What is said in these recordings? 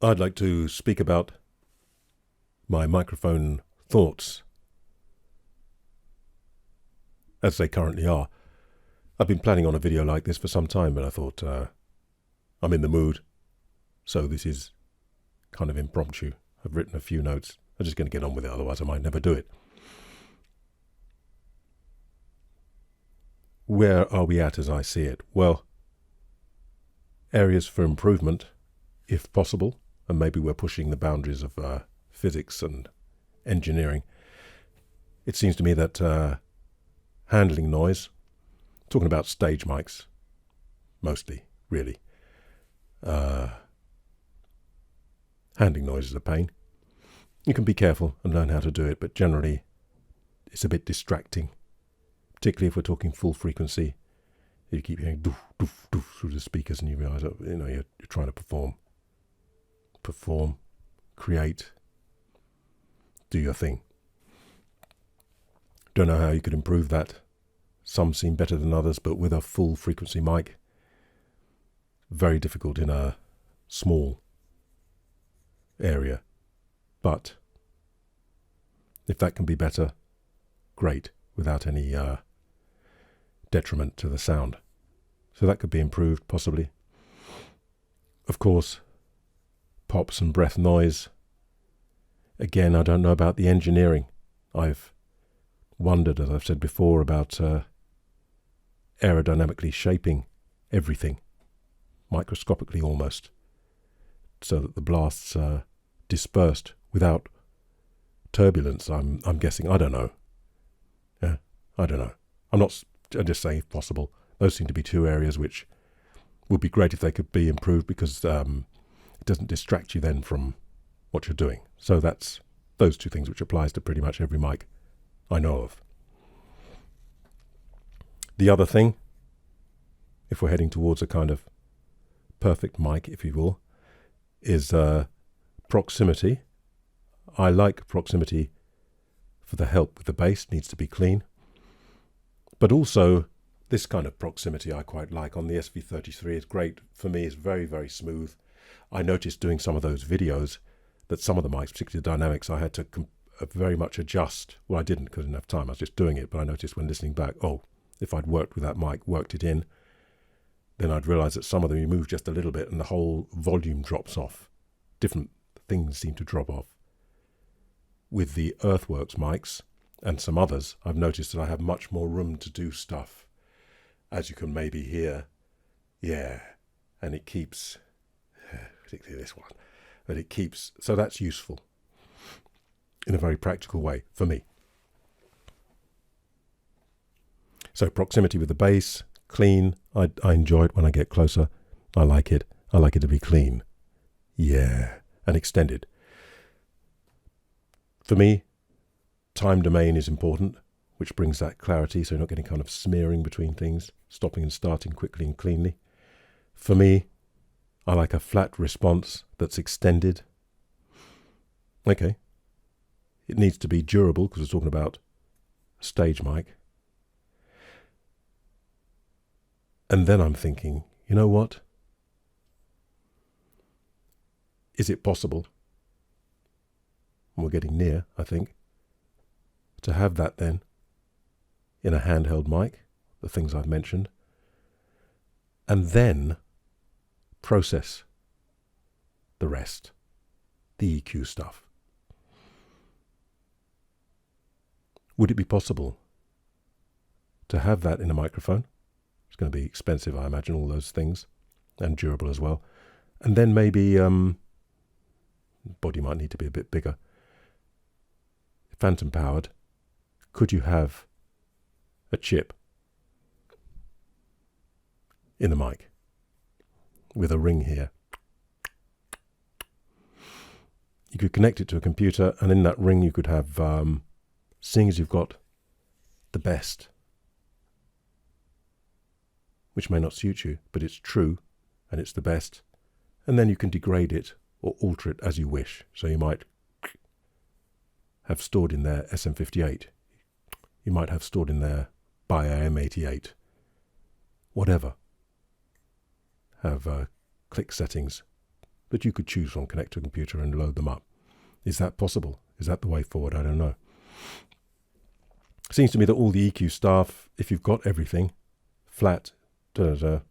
I'd like to speak about my microphone thoughts as they currently are. I've been planning on a video like this for some time, but I thought I'm in the mood, so this is kind of impromptu. I've written a few notes. I'm just going to get on with it, otherwise I might never do it. Where are we at as I see it? Well, areas for improvement, if possible, and maybe we're pushing the boundaries of physics and engineering. It seems to me that handling noise, talking about stage mics, mostly, really, handling noise is a pain. You can be careful and learn how to do it, but generally it's a bit distracting, particularly if we're talking full frequency. You keep hearing doof, doof, doof through the speakers and you realise that, you're trying to perform, create, do your thing. Don't know how you could improve that. Some seem better than others, but with a full frequency mic, very difficult in a small area. But if that can be better, great, without any detriment to the sound. So that could be improved, possibly. Of course, pops and breath noise. Again, I don't know about the engineering. I've wondered, as I've said before, about aerodynamically shaping everything, microscopically almost, so that the blasts are dispersed without turbulence. I'm guessing. I don't know. Yeah, I don't know. I'm just saying if possible. Those seem to be two areas which would be great if they could be improved, because it doesn't distract you then from what you're doing. So that's those two things, which applies to pretty much every mic I know of. The other thing, if we're heading towards a kind of perfect mic, if you will, is proximity. I like proximity for the help with the bass, needs to be clean. But also, this kind of proximity I quite like on the SV33. It's great for me, it's very, very smooth. I noticed doing some of those videos that some of the mics, particularly the dynamics, I had to very much adjust. Well, I didn't because I didn't have time, I was just doing it, but I noticed when listening back, if I'd worked with that mic, worked it in, then I'd realise that some of them you move just a little bit and the whole volume drops off. Different things seem to drop off. With the Earthworks mics and some others, I've noticed that I have much more room to do stuff, as you can maybe hear. Yeah, and it keeps, particularly this one, but it keeps, so that's useful in a very practical way for me. So proximity with the bass, clean. I enjoy it when I get closer. I like it. I like it to be clean. Yeah, and extended. For me, time domain is important, which brings that clarity, so you're not getting kind of smearing between things, stopping and starting quickly and cleanly. For me, I like a flat response that's extended. Okay. It needs to be durable, because we're talking about a stage mic. And then I'm thinking, you know what? Is it possible, and we're getting near, I think, to have that then in a handheld mic, the things I've mentioned, and then process the rest, the EQ stuff? Would it be possible to have that in a microphone? It's going to be expensive, I imagine, all those things, and durable as well. And then maybe body might need to be a bit bigger. Phantom powered. Could you have a chip in the mic with a ring here? You could connect it to a computer, and in that ring you could have, seeing as you've got the best, which may not suit you, but it's true and it's the best, and then you can degrade it or alter it as you wish. So you might have stored in there SM58. You might have stored in there by AM88. Whatever. Have click settings that you could choose from, connect to a computer and load them up. Is that possible? Is that the way forward? I don't know. Seems to me that all the EQ stuff, if you've got everything flat,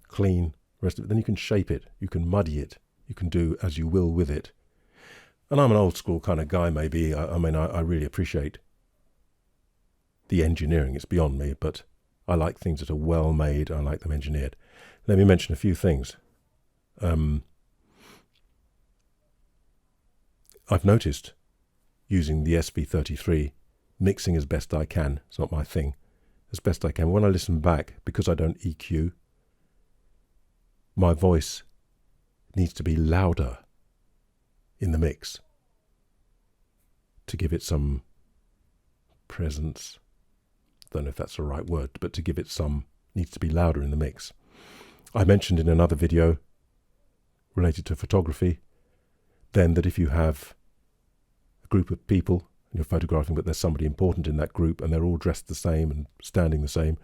clean, rest of it, then you can shape it, you can muddy it, you can do as you will with it. And I'm an old school kind of guy, maybe. I really appreciate the engineering. It's beyond me, but I like things that are well made. I like them engineered. Let me mention a few things. I've noticed using the SV33, mixing as best I can. It's not my thing. As best I can. When I listen back, because I don't EQ, my voice needs to be louder in the mix to give it some presence. Don't know if that's the right word, but to give it some, needs to be louder in the mix. I mentioned in another video related to photography then that if you have a group of people and you're photographing, but there's somebody important in that group and they're all dressed the same and standing the same,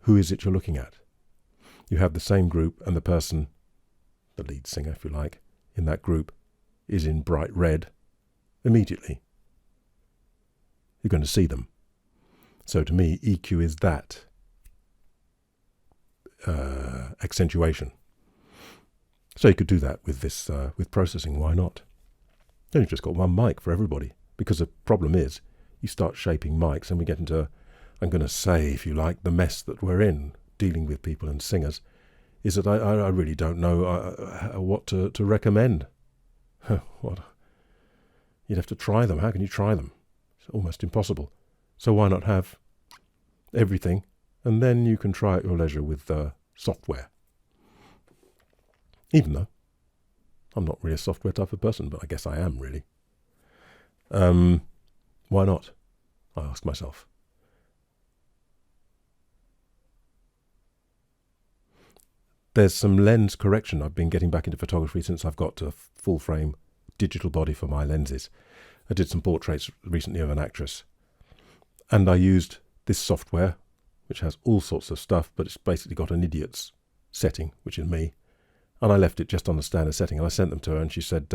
who is it you're looking at? You have the same group and the person, the lead singer if you like, in that group is in bright red. Immediately you're going to see them. So to me, EQ is that accentuation. So you could do that with this, with processing. Why not? Then you've just got one mic for everybody. Because the problem is, you start shaping mics, and we get into, I'm going to say, if you like, the mess that we're in dealing with people and singers, is that I really don't know what to recommend. What? You'd have to try them. How can you try them? It's almost impossible. So why not have everything, and then you can try at your leisure with software. Even though I'm not really a software type of person, but I guess I am really. Why not? I ask myself. There's some lens correction. I've been getting back into photography since I've got a full frame digital body for my lenses. I did some portraits recently of an actress, and I used this software, which has all sorts of stuff, but it's basically got an idiot's setting, which is me, and I left it just on the standard setting, and I sent them to her, and she said,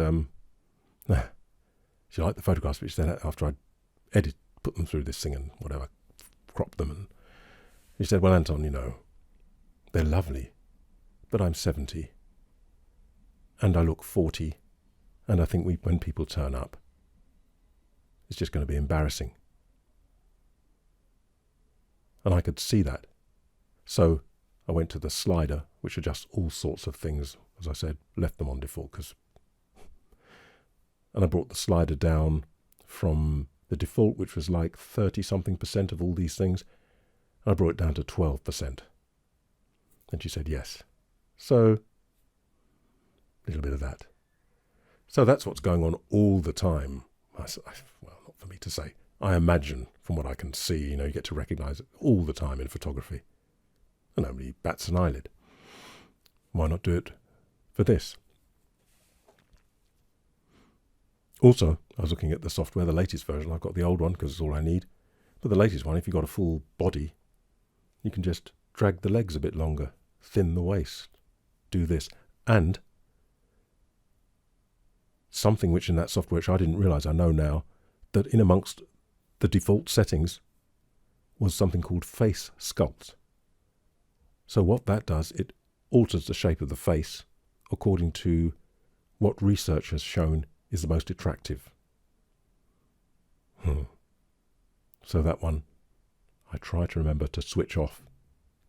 she liked the photographs, but she said after I put them through this thing and whatever, cropped them, and she said, well, Anton, you know, they're lovely, but I'm 70, and I look 40, and I think when people turn up, it's just going to be embarrassing. And I could see that. So I went to the slider, which adjusts all sorts of things. As I said, left them on default. And I brought the slider down from the default, which was like 30-something% of all these things. And I brought it down to 12%. And she said yes. So a little bit of that. So that's what's going on all the time. Well, not for me to say. I imagine, from what I can see, you get to recognise it all the time in photography. And nobody bats an eyelid. Why not do it for this? Also, I was looking at the software, the latest version. I've got the old one because it's all I need. But the latest one, if you've got a full body, you can just drag the legs a bit longer, thin the waist, do this. And something which in that software, which I didn't realise, I know now, that in amongst the default settings was something called face sculpt. So what that does, it alters the shape of the face according to what research has shown is the most attractive. So that one, I try to remember to switch off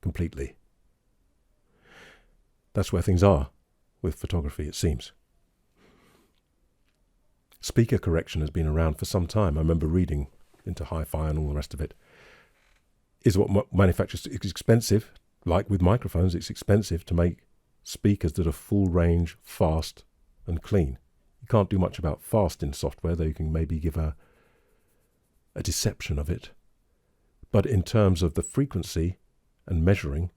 completely. That's where things are with photography, it seems. Speaker correction has been around for some time. I remember reading into hi-fi and all the rest of it. Is what manufacturers, it's expensive, like with microphones, it's expensive to make speakers that are full range, fast and clean. You can't do much about fast in software, though you can maybe give a deception of it. But in terms of the frequency and measuring,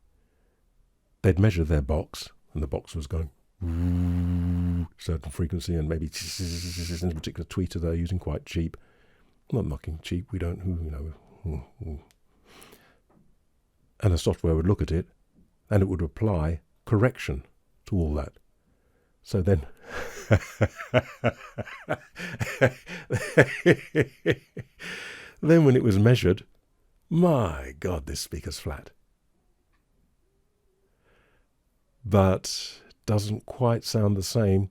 they'd measure their box, and the box was going certain frequency, and maybe in a particular tweeter they're using quite cheap. I'm not knocking cheap, we don't, And the software would look at it, and it would apply correction to all that. So then Then when it was measured, my God, this speaker's flat. But doesn't quite sound the same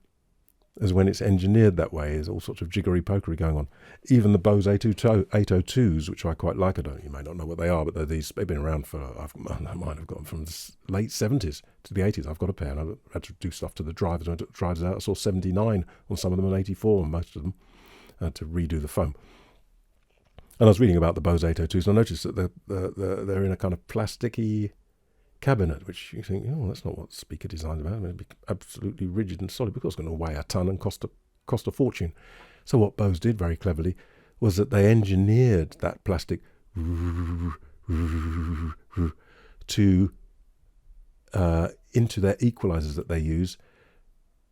as when it's engineered that way. There's all sorts of jiggery-pokery going on. Even the Bose 802s, which I quite like, you may not know what they are, but they've been around for, mine have got them from the late 70s to the 80s. I've got a pair, and I had to do stuff to the drivers. When I took the drivers out, I saw 79 on some of them and 84 on most of them, to redo the foam. And I was reading about the Bose 802s, and I noticed that they're in a kind of plasticky cabinet, which you think, oh, that's not what speaker design's about. It'd be absolutely rigid and solid, because it's going to weigh a ton and cost a fortune. So what Bose did very cleverly was that they engineered that plastic to into their equalizers that they use,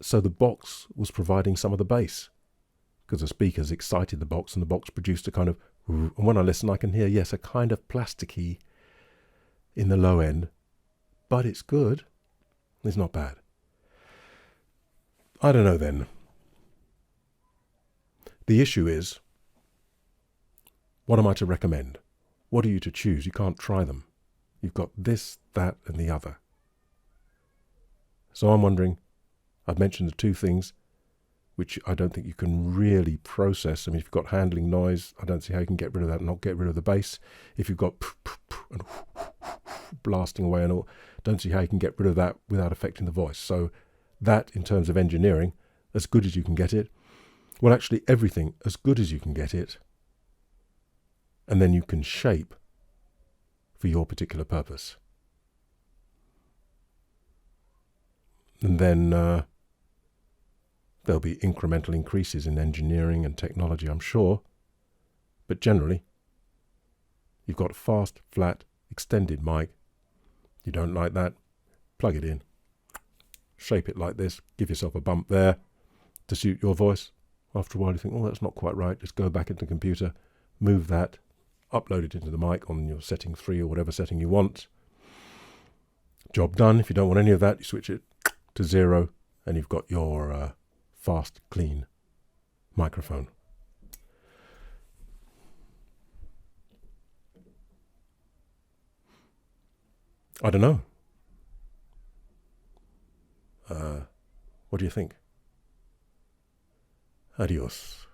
so the box was providing some of the bass, because the speakers excited the box, and the box produced a kind of, and when I listen I can hear, yes, a kind of plasticky in the low end. But it's good. It's not bad. I don't know then. The issue is, what am I to recommend? What are you to choose? You can't try them. You've got this, that, and the other. So I'm wondering, I've mentioned the two things which I don't think you can really process. I mean, if you've got handling noise, I don't see how you can get rid of that and not get rid of the bass. If you've got and blasting away and all, don't see how you can get rid of that without affecting the voice. So that, in terms of engineering, as good as you can get it. Well, actually everything as good as you can get it. And then you can shape for your particular purpose. And then there'll be incremental increases in engineering and technology, I'm sure. But generally, you've got a fast, flat, extended mic. You don't like that, plug it in, shape it like this, give yourself a bump there to suit your voice. After a while you think, oh, that's not quite right, just go back into the computer, move that, upload it into the mic on your setting 3 or whatever setting you want. Job done. If you don't want any of that, you switch it to 0 and you've got your fast, clean microphone. I don't know. What do you think? Adios.